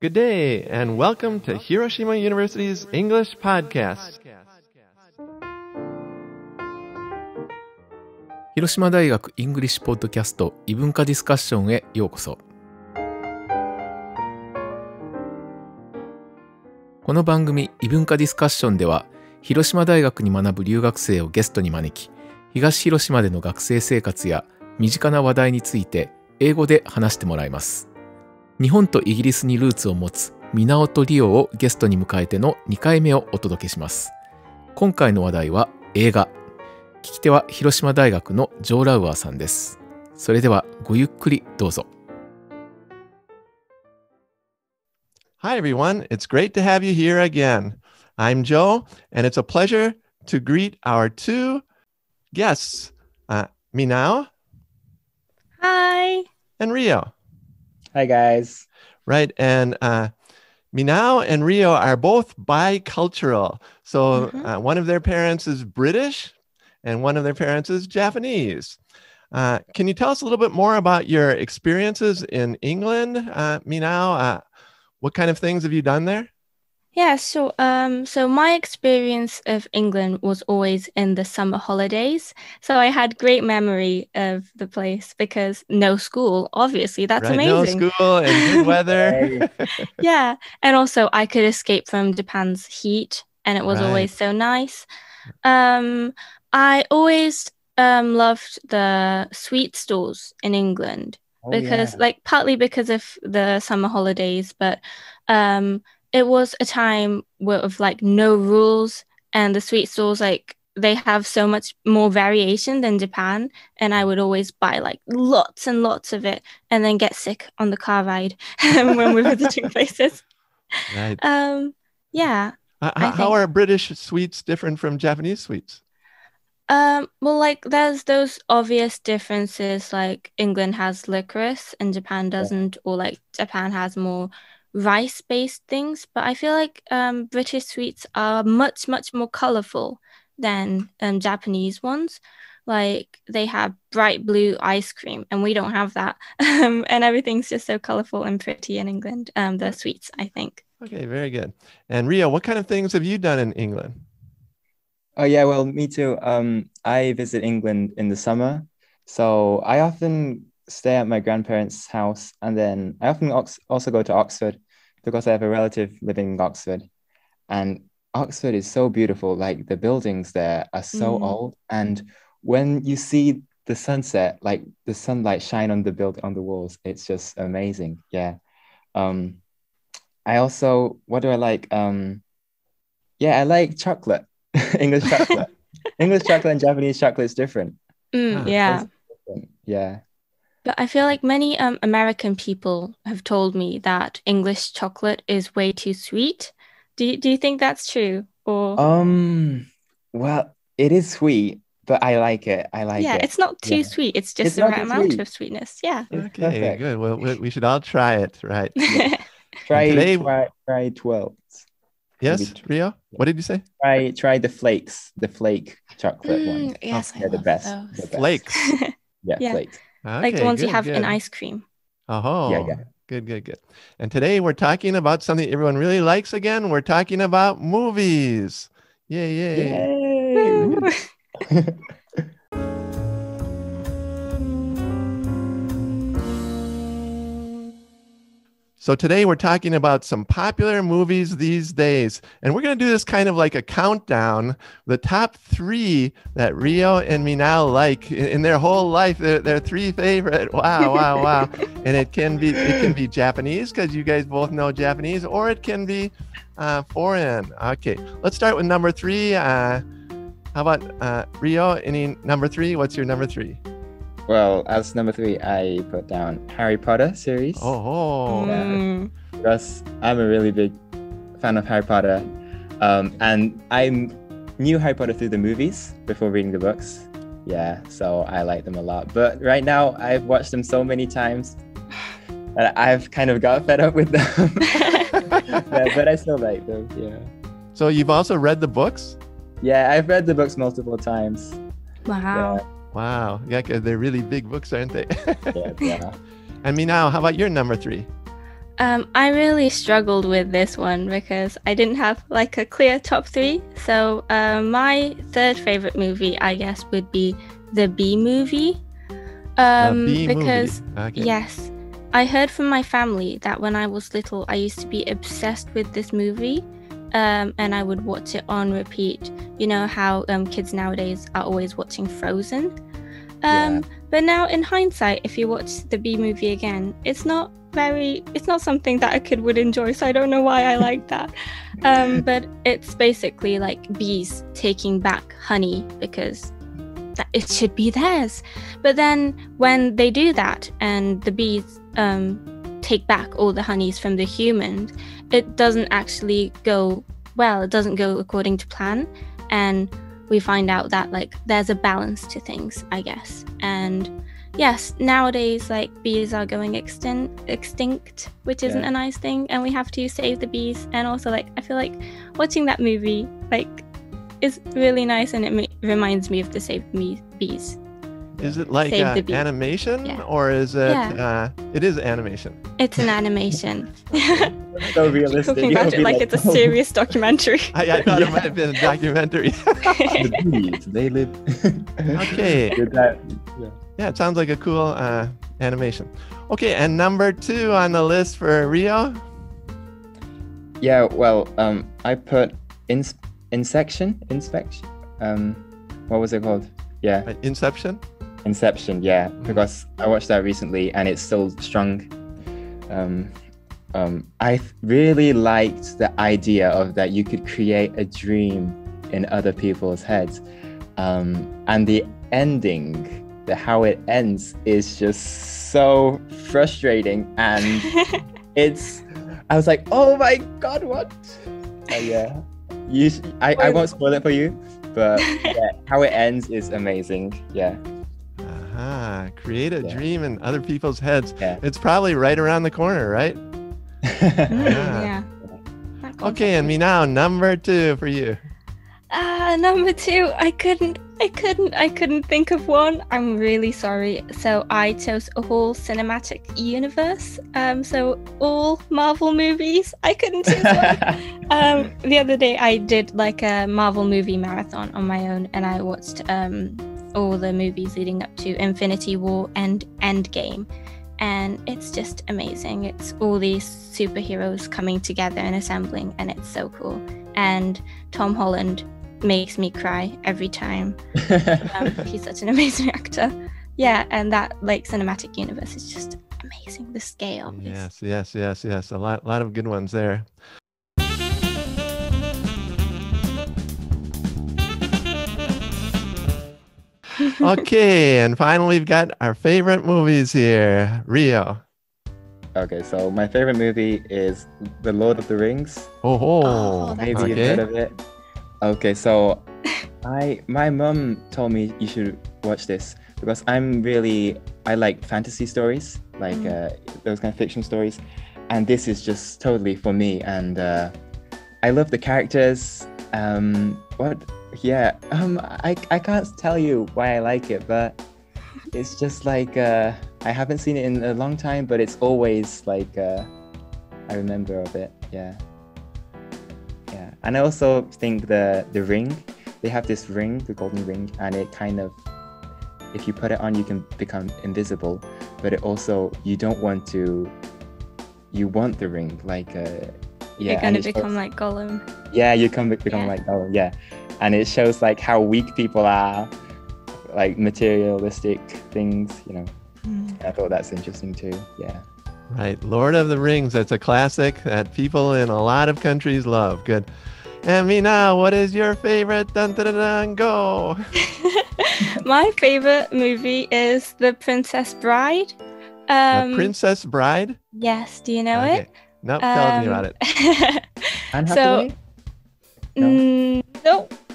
Good day, and welcome to Hiroshima University's English Podcast. 広島大学イングリッシュポッドキャスト異文化ディスカッションへようこそ。この番組異文化ディスカッションでは、広島大学に学ぶ留学生をゲストに招き、東広島での学生生活や身近な話題について英語で話してもらいます。日本とイギリスにルーツを持つミナオとリオをゲストに迎えての2回目をお届けします。今回の話題は映画。聞き手は広島大学のジョー・ラウアーさんです。それではごゆっくりどうぞ。Hi, everyone. It's great to have you here again. I'm Joe, and it's a pleasure to greet our two guests, Minao. Hi. And Rio. Hi, guys. Right, and Minao and Rio are both bicultural. So one of their parents is British, and one of their parents is Japanese. Can you tell us a little bit more about your experiences in England, Minao? What kind of things have you done there? Yeah, sure. So my experience of England was always in the summer holidays. So I had great memory of the place because no school, obviously. That's amazing. No school and good weather. Yeah. And also I could escape from Japan's heat and it was always so nice. I always loved the sweet stores in England because partly because of the summer holidays, but it was a time of like no rules, and the sweet stores, like they have so much more variation than Japan, and I would always buy like lots and lots of it and then get sick on the car ride when we were visiting places. Right. Yeah. How are British sweets different from Japanese sweets? Well, like there's those obvious differences, like England has licorice and Japan doesn't, or like Japan has more rice-based things, but I feel like British sweets are much more colorful than Japanese ones. Like they have bright blue ice cream and we don't have that. And everything's just so colorful and pretty in England, the sweets, I think. Okay, very good. And Rio, what kind of things have you done in England? Oh, yeah, well, me too. I visit England in the summer. So I often stay at my grandparents' house, and then I often also go to Oxford because I have a relative living in Oxford. And Oxford is so beautiful. Like the buildings there are so old. And when you see the sunset, like the sunlight shine on the walls, it's just amazing. Yeah. I also, what do I like? I like chocolate. English chocolate. English chocolate and Japanese chocolate is different. Yeah. Yeah. But I feel like many American people have told me that English chocolate is way too sweet. Do you think that's true? Or well, it is sweet, but I like it. Yeah, it's not too sweet. It's just the right amount of sweetness. Yeah. Okay, good. Well, we should all try it, right? Try 12. Yes, Rio? What did you say? Try the flake chocolate ones. Yes, they're the best. Flakes. Yeah, flakes. Okay, like the ones you have good. in ice cream. Oh, yeah. Good. And today we're talking about something everyone really likes again. We're talking about movies. Yay. So today we're talking about some popular movies these days. And we're going to do this kind of like a countdown, the top 3 that Rio and Minao like in their whole life, their 3 favorite. Wow. And it can be Japanese because you guys both know Japanese, or it can be foreign. Okay, let's start with number 3. How about Rio? Any number 3? What's your number 3? Well, as number 3, I put down Harry Potter series. Oh. Because I'm a really big fan of Harry Potter. And I knew Harry Potter through the movies before reading the books. Yeah, so I like them a lot. But right now, I've watched them so many times that I've kind of got fed up with them. But I still like them, yeah. So you've also read the books? Yeah, I've read the books multiple times. Wow. Yeah. Wow. Yeah, 'cause they're really big books, aren't they? Yeah. And Minao, how about your number 3? I really struggled with this one because I didn't have like a clear top 3. So my third favorite movie, I guess, would be the Bee Movie. Because okay. Yes, I heard from my family that when I was little, I used to be obsessed with this movie. And I would watch it on repeat. You know how kids nowadays are always watching Frozen. But now in hindsight, if you watch the Bee Movie again, it's not something that a kid would enjoy, so I don't know why I like that. But it's basically like bees taking back honey because it should be theirs. But then when they do that and the bees take back all the honeys from the humans, it doesn't actually go well. It doesn't go according to plan, and we find out that like there's a balance to things, I guess. And yes, nowadays like bees are going extinct, which isn't a nice thing, and we have to save the bees. And also like I feel like watching that movie like is really nice, and it reminds me of the Save the Bees. Is it like animation or is it? It is animation. It's an animation. So realistic. Talking about it like it's a serious documentary. I thought it might have been a documentary. The bees, they live. Okay. Yeah, it sounds like a cool animation. Okay, and number 2 on the list for Rio? Yeah, well, I put Inspection. What was it called? Yeah. Inception, yeah, because I watched that recently and it's still strong. I really liked the idea of that you could create a dream in other people's heads. And the ending, how it ends is just so frustrating, and I was like, oh my god, what? Yeah. I won't spoil it for you, but yeah, how it ends is amazing. Yeah. Create a dream in other people's heads. Yeah. It's probably right around the corner, right? Yeah. Okay, and me now, number 2 for you. Number 2, I couldn't think of one. I'm really sorry. So I chose a whole cinematic universe. So all Marvel movies. I couldn't choose one. The other day I did like a Marvel movie marathon on my own, and I watched all the movies leading up to Infinity War and Endgame. And it's just amazing. It's all these superheroes coming together and assembling, and it's so cool. And Tom Holland makes me cry every time. He's such an amazing actor. Yeah, and that like cinematic universe is just amazing. The scale. Yes. A lot of good ones there. Okay, and finally we've got our favorite movies here. Rio. Okay, so my favorite movie is The Lord of the Rings. Maybe you've heard of it. Okay, so my mum told me you should watch this because I like fantasy stories, like those kind of fiction stories, and this is just totally for me. And I love the characters. I can't tell you why I like it, but it's just like I haven't seen it in a long time, but it's always like I remember of it. Yeah. And I also think the ring, they have this ring, the golden ring, and it kind of, if you put it on, you can become invisible, but it also, you want the ring, like you're gonna become like Gollum. Yeah, you can become like Gollum. Yeah. And it shows like how weak people are, like materialistic things, you know. I thought that's interesting too. Yeah. Right. Lord of the Rings. That's a classic that people in a lot of countries love. Good. And me now, what is your favorite? Dun, dun, dun, dun, go. My favorite movie is The Princess Bride. The Princess Bride? Yes. Do you know it? Nope. Tell me about it. Anne Hathaway?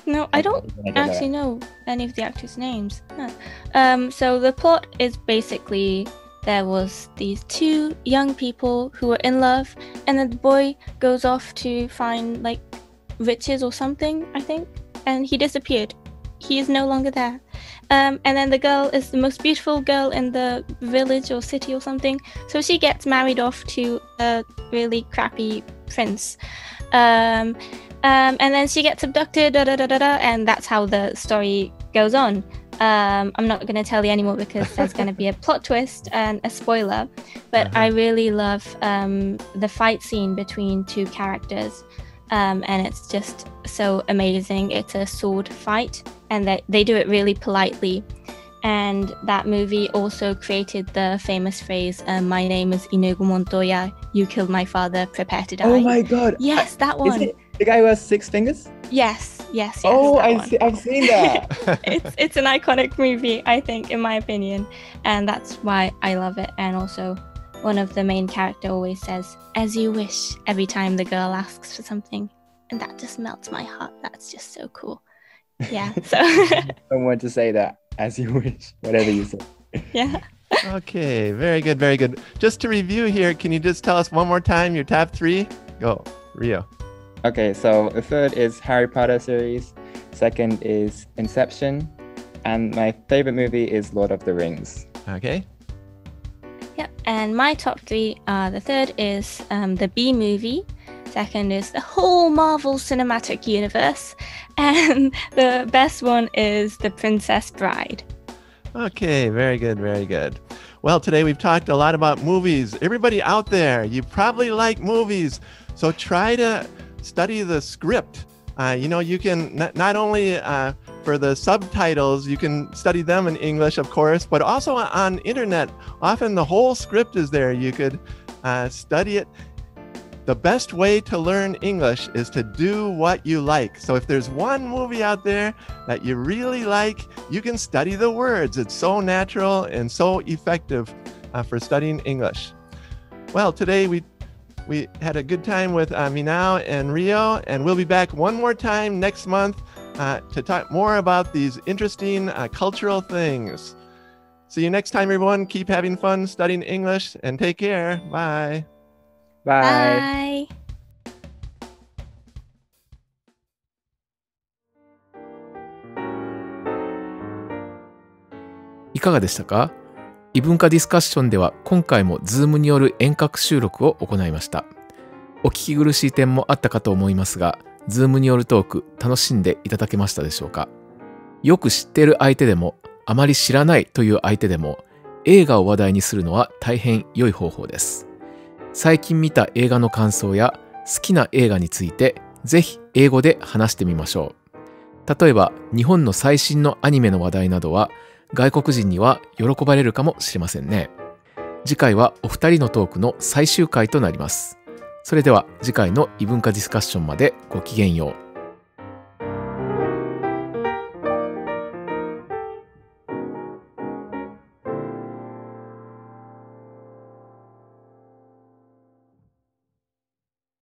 No, I don't actually know any of the actors' names. No. So the plot is basically there was these 2 young people who were in love, and then the boy goes off to find like riches or something, I think, and he disappeared. He is no longer there. And then the girl is the most beautiful girl in the village or city or something. So she gets married off to a really crappy prince. And then she gets abducted, and that's how the story goes on. I'm not going to tell you anymore because there's going to be a plot twist and a spoiler. But I really love the fight scene between two characters. And it's just so amazing. It's a sword fight, and they do it really politely. And that movie also created the famous phrase, my name is Inigo Montoya, you killed my father, prepare to die. Oh my god. Yes, that one. Is it the guy who has 6 fingers? Yes. Oh, I've seen that. It's an iconic movie, I think, in my opinion. And that's why I love it. And also, one of the main character always says, as you wish, every time the girl asks for something. And that just melts my heart. That's just so cool. Yeah, so. Someone to say that, as you wish, whatever you say. Yeah. Okay, very good, very good. Just to review here, can you just tell us one more time your top 3? Go, Rio. Okay, so the third is Harry Potter series. Second is Inception. And my favorite movie is Lord of the Rings. Okay. Yep, and my top 3 are the third is the B movie. Second is the whole Marvel Cinematic Universe. And the best one is The Princess Bride. Okay, very good, very good. Well, today we've talked a lot about movies. Everybody out there, you probably like movies. So try to study the script. You can not only for the subtitles, you can study them in English, of course, but also on internet. Often the whole script is there. You could study it. The best way to learn English is to do what you like. So if there's one movie out there that you really like, you can study the words. It's so natural and so effective for studying English. Well, today we had a good time with Minao and Rio, and we'll be back one more time next month to talk more about these interesting cultural things. See you next time, everyone. Keep having fun studying English, and take care. Bye. Bye. Bye. いかがでしたか？異文化ディスカッションでは今回も Zoom による遠隔収録を行いました。お聞き苦しい点もあったかと思いますが、Zoom によるトーク楽しんでいただけましたでしょうか？よく知っている相手でも、あまり知らないという相手でも、映画を話題にするのは大変良い方法です。最近見た映画の感想や好きな映画についてぜひ英語で話してみましょう。例えば日本の最新のアニメの話題などは外国人には喜ばれるかもしれませんね。次回はお二人のトークの最終回となります。それでは次回の異文化ディスカッションまでごきげんよう。